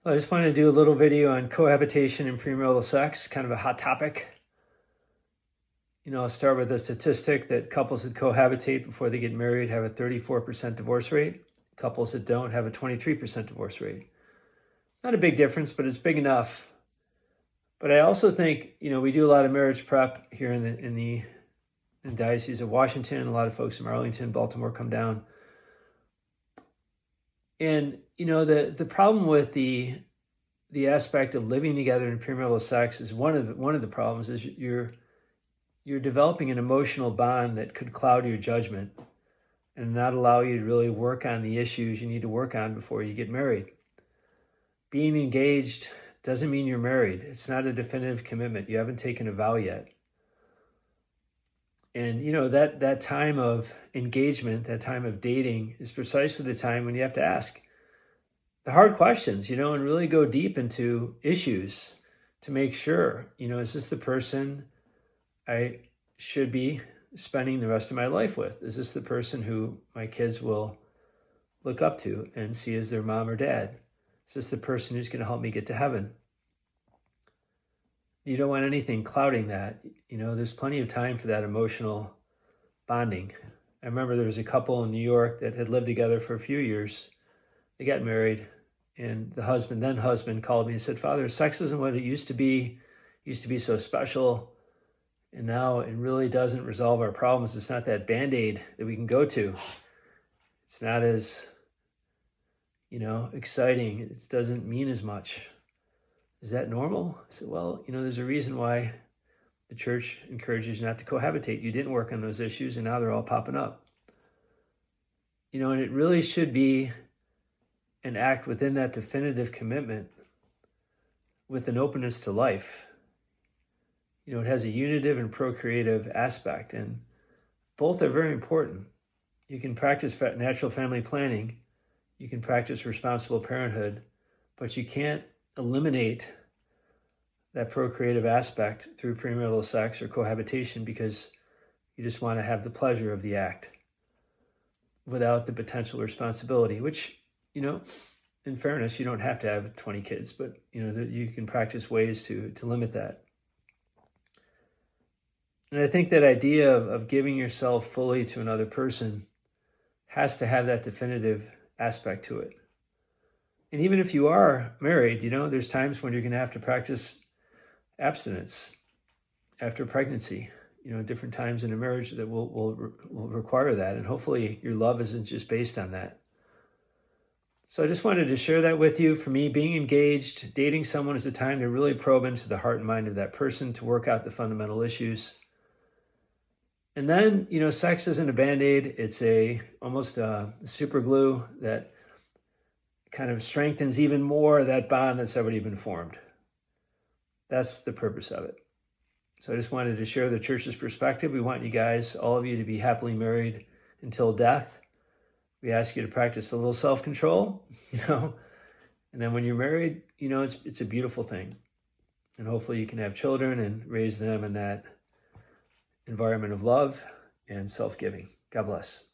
I just wanted to do a little video on cohabitation and premarital sex, kind of a hot topic. I'll start with a statistic that couples that cohabitate before they get married have a 34% divorce rate. Couples that don't have a 23% divorce rate. Not a big difference, but it's big enough. But I also think, we do a lot of marriage prep here in the Diocese of Washington. A lot of folks from Arlington, Baltimore come down. And, the problem with the aspect of living together in premarital sex is one of the problems is you're developing an emotional bond that could cloud your judgment and not allow you to really work on the issues you need to work on before you get married. Being engaged doesn't mean you're married. It's not a definitive commitment. You haven't taken a vow yet. And, that time of engagement, that time of dating is precisely the time when you have to ask the hard questions, and really go deep into issues to make sure, is this the person I should be spending the rest of my life with? Is this the person who my kids will look up to and see as their mom or dad? Is this the person who's going to help me get to heaven? You don't want anything clouding that. There's plenty of time for that emotional bonding. I remember there was a couple in New York that had lived together for a few years. They got married, and the husband called me and said, "Father, sex isn't what it used to be. It used to be so special. And now it really doesn't resolve our problems. It's not that Band-Aid that we can go to. It's not as, exciting. It doesn't mean as much. Is that normal?" I said, "Well, there's a reason why the church encourages you not to cohabitate. You didn't work on those issues, and now they're all popping up." And it really should be an act within that definitive commitment with an openness to life. It has a unitive and procreative aspect, and both are very important. You can practice natural family planning, you can practice responsible parenthood, but you can't eliminate that procreative aspect through premarital sex or cohabitation because you just want to have the pleasure of the act without the potential responsibility, which, in fairness, you don't have to have 20 kids, but, you can practice ways to limit that. And I think that idea of giving yourself fully to another person has to have that definitive aspect to it. And even if you are married, there's times when you're going to have to practice abstinence after pregnancy, different times in a marriage that will require that. And hopefully your love isn't just based on that. So I just wanted to share that with you. For me, being engaged, dating someone is a time to really probe into the heart and mind of that person, to work out the fundamental issues. And then, sex isn't a Band-Aid. It's almost a super glue that kind of strengthens even more that bond that's already been formed. That's the purpose of it. So I just wanted to share the church's perspective. We want you guys, all of you, to be happily married until death. We ask you to practice a little self-control, and then when you're married, it's a beautiful thing. And hopefully you can have children and raise them in that environment of love and self-giving. God bless.